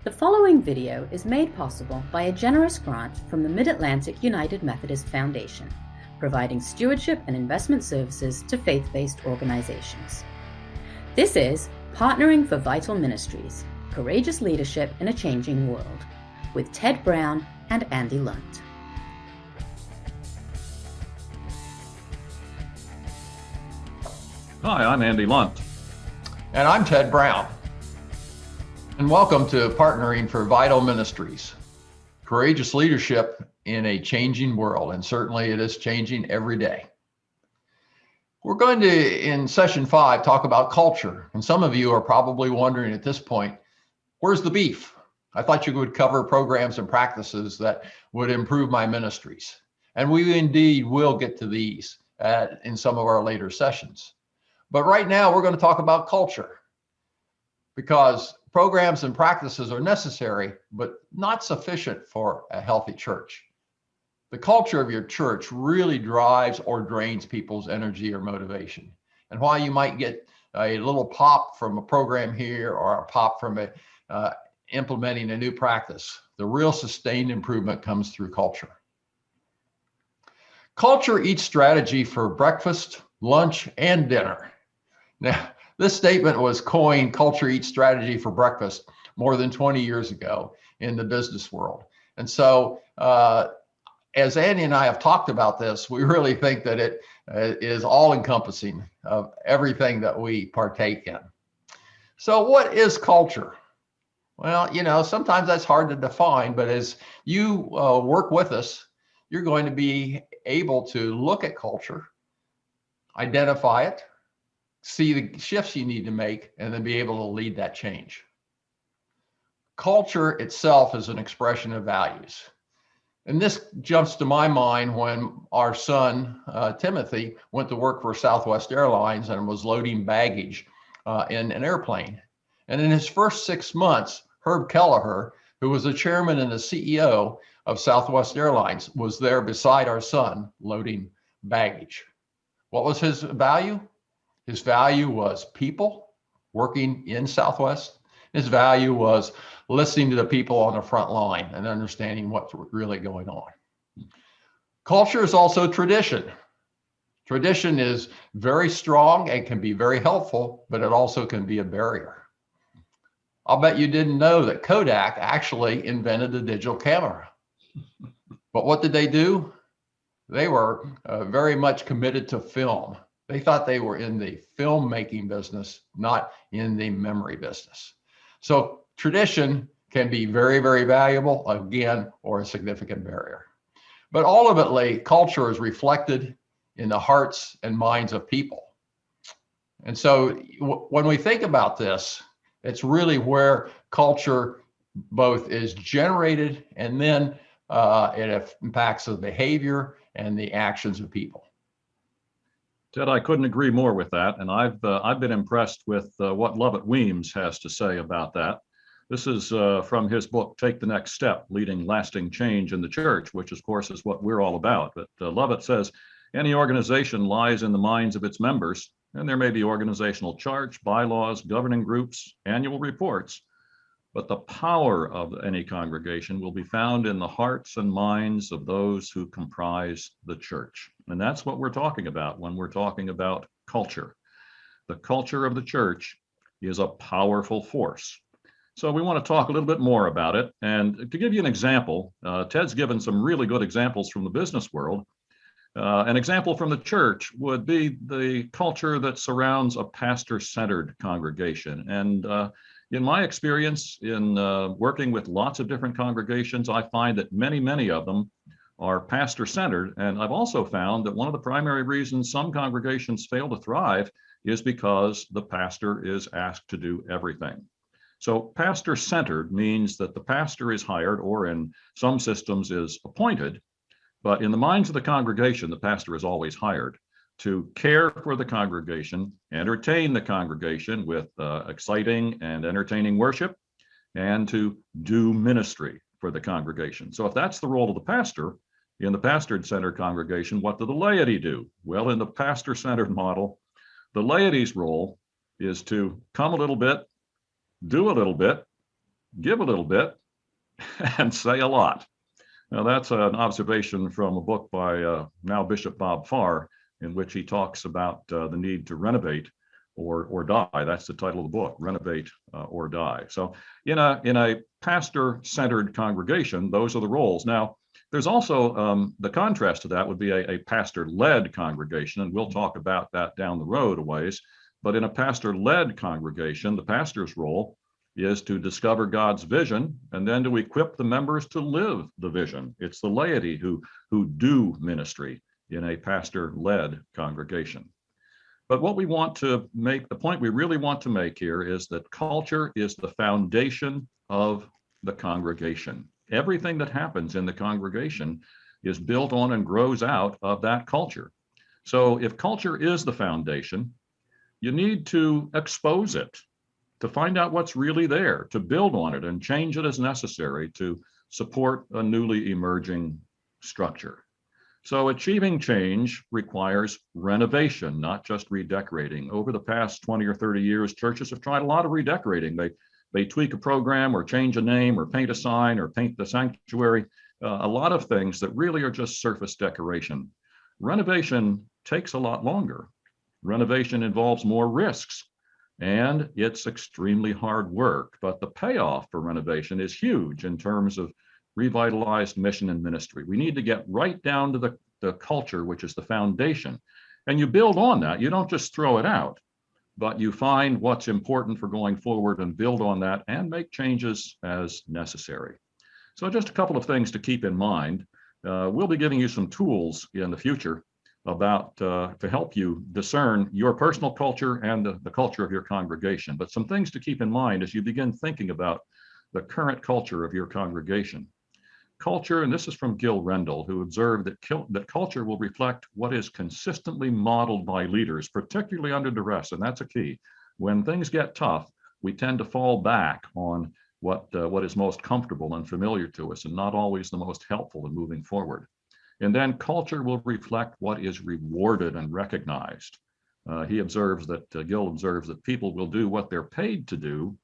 The following video is made possible by a generous grant from the Mid-Atlantic United Methodist Foundation, providing stewardship and investment services to faith-based organizations. This is Partnering for Vital Ministries, Courageous Leadership in a Changing World, with Ted Brown and Andy Lunt. Hi, I'm Andy Lunt. And I'm Ted Brown. And welcome to Partnering for Vital Ministries, Courageous Leadership in a Changing World. And certainly it is changing every day. We're going to, in session 5, talk about culture. And some of you are probably wondering at this point, where's the beef? I thought you would cover programs and practices that would improve my ministries. And we indeed will get to these in some of our later sessions. But right now we're going to talk about culture, because programs and practices are necessary, but not sufficient for a healthy church. The culture of your church really drives or drains people's energy or motivation. And while you might get a little pop from a program here or a pop from implementing a new practice, the real sustained improvement comes through culture. Culture eats strategy for breakfast, lunch, and dinner. Now, this statement was coined, culture eats strategy for breakfast, more than 20 years ago in the business world. And so, as Andy and I have talked about this, we really think that it is all-encompassing of everything that we partake in. So what is culture? Well, sometimes that's hard to define, but as you work with us, you're going to be able to look at culture, identify it, see the shifts you need to make, and then be able to lead that change. Culture itself is an expression of values. And this jumps to my mind when our son, Timothy, went to work for Southwest Airlines and was loading baggage in an airplane. And in his first 6 months, Herb Kelleher, who was the chairman and the CEO of Southwest Airlines, was there beside our son loading baggage. What was his value? His value was people working in Southwest. His value was listening to the people on the front line and understanding what's really going on. Culture is also tradition. Tradition is very strong and can be very helpful, but it also can be a barrier. I'll bet you didn't know that Kodak actually invented the digital camera. But what did they do? They were very much committed to film. They thought they were in the filmmaking business, not in the memory business. So tradition can be very, very valuable, again, or a significant barrier. But ultimately, culture is reflected in the hearts and minds of people. And so when we think about this, it's really where culture both is generated and then it impacts the behavior and the actions of people. Ted, I couldn't agree more with that, and I've been impressed with what Lovett Weems has to say about that. This is from his book, Take the Next Step, Leading Lasting Change in the Church, which of course is what we're all about. But Lovett says, any organization lies in the minds of its members, and there may be organizational charts, bylaws, governing groups, annual reports, but the power of any congregation will be found in the hearts and minds of those who comprise the church. And that's what we're talking about when we're talking about culture. The culture of the church is a powerful force. So we want to talk a little bit more about it. And to give you an example, Ted's given some really good examples from the business world. An example from the church would be the culture that surrounds a pastor-centered congregation. And in my experience in working with lots of different congregations, I find that many of them are pastor-centered. And I've also found that one of the primary reasons some congregations fail to thrive is because the pastor is asked to do everything. So pastor-centered means that the pastor is hired, or in some systems is appointed, but in the minds of the congregation, the pastor is always hired to care for the congregation, entertain the congregation with exciting and entertaining worship, and to do ministry for the congregation. So if that's the role of the pastor in the pastor-centered congregation, what do the laity do? Well, in the pastor-centered model, the laity's role is to come a little bit, do a little bit, give a little bit and say a lot. Now, that's an observation from a book by now Bishop Bob Farr, in which he talks about the need to renovate or die. That's the title of the book, Renovate or Die. So in a pastor-centered congregation, those are the roles. Now, there's also the contrast to that would be a pastor-led congregation, and we'll talk about that down the road a ways. But in a pastor-led congregation, the pastor's role is to discover God's vision and then to equip the members to live the vision. It's the laity who do ministry in a pastor-led congregation. But what we want to make, the point we really want to make here is that culture is the foundation of the congregation. Everything that happens in the congregation is built on and grows out of that culture. So if culture is the foundation, you need to expose it, to find out what's really there, to build on it and change it as necessary to support a newly emerging structure. So achieving change requires renovation, not just redecorating. Over the past 20 or 30 years, churches have tried a lot of redecorating. They tweak a program or change a name or paint a sign or paint the sanctuary, a lot of things that really are just surface decoration. Renovation takes a lot longer. Renovation involves more risks, and it's extremely hard work, but the payoff for renovation is huge in terms of revitalized mission and ministry. We need to get right down to the culture, which is the foundation, and you build on that. You don't just throw it out, but you find what's important for going forward and build on that and make changes as necessary. So just a couple of things to keep in mind. We'll be giving you some tools in the future about to help you discern your personal culture and the culture of your congregation. But some things to keep in mind as you begin thinking about the current culture of your congregation. Culture, and this is from Gil Rendell, who observed that culture will reflect what is consistently modeled by leaders, particularly under duress, and that's a key. When things get tough, we tend to fall back on what is most comfortable and familiar to us, and not always the most helpful in moving forward. And then culture will reflect what is rewarded and recognized. Gil observes that people will do what they're paid to do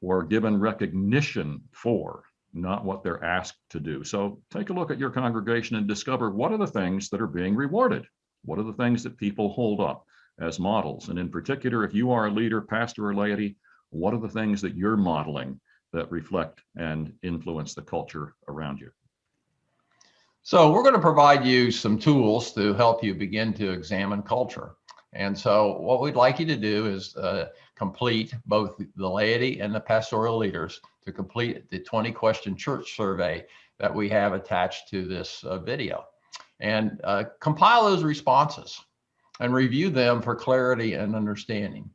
or given recognition for, not what they're asked to do. So take a look at your congregation and discover what are the things that are being rewarded. What are the things that people hold up as models? And in particular, if you are a leader, pastor, or laity, what are the things that you're modeling that reflect and influence the culture around you? So we're going to provide you some tools to help you begin to examine culture. And so what we'd like you to do is complete, both the laity and the pastoral leaders, to complete the 20-question church survey that we have attached to this video. And compile those responses and review them for clarity and understanding.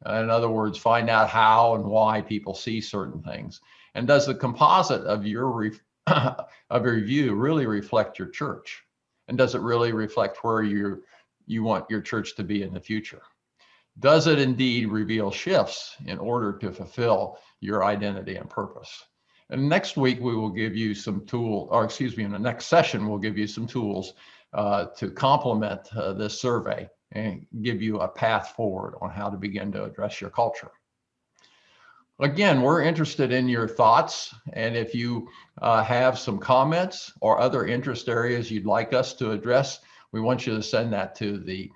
In other words, find out how and why people see certain things. And does the composite of your review really reflect your church? And does it really reflect where you want your church to be in the future? Does it indeed reveal shifts in order to fulfill your identity and purpose? And next week, we will give you some tools, or excuse me, in the next session, we'll give you some tools to complement this survey and give you a path forward on how to begin to address your culture. Again, we're interested in your thoughts, and if you have some comments or other interest areas you'd like us to address, we want you to send that to the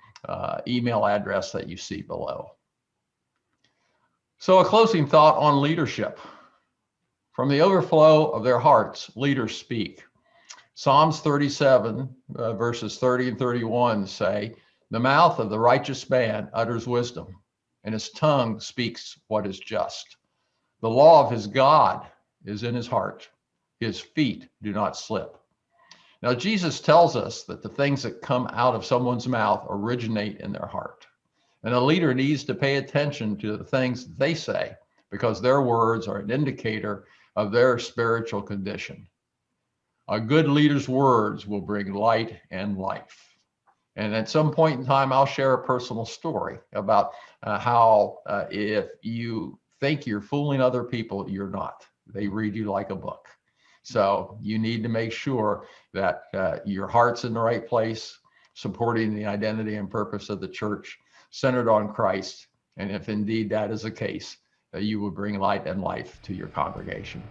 email address that you see below. So a closing thought on leadership. From the overflow of their hearts, leaders speak. Psalms 37, verses 30 and 31 say, "The mouth of the righteous man utters wisdom, and his tongue speaks what is just. The law of his God is in his heart. His feet do not slip." Now, Jesus tells us that the things that come out of someone's mouth originate in their heart. And a leader needs to pay attention to the things they say, because their words are an indicator of their spiritual condition. A good leader's words will bring light and life. And at some point in time, I'll share a personal story about how if you think you're fooling other people, you're not. They read you like a book. So you need to make sure that your heart's in the right place, supporting the identity and purpose of the church, centered on Christ. And if indeed that is the case, that you would bring light and life to your congregation.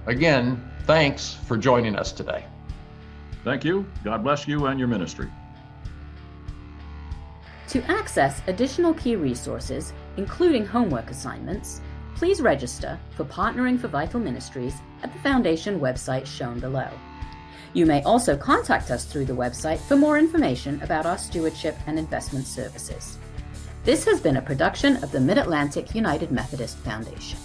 Again, thanks for joining us today. Thank you. God bless you and your ministry. To access additional key resources, including homework assignments, please register for Partnering for Vital Ministries at the Foundation website shown below. You may also contact us through the website for more information about our stewardship and investment services. This has been a production of the Mid-Atlantic United Methodist Foundation.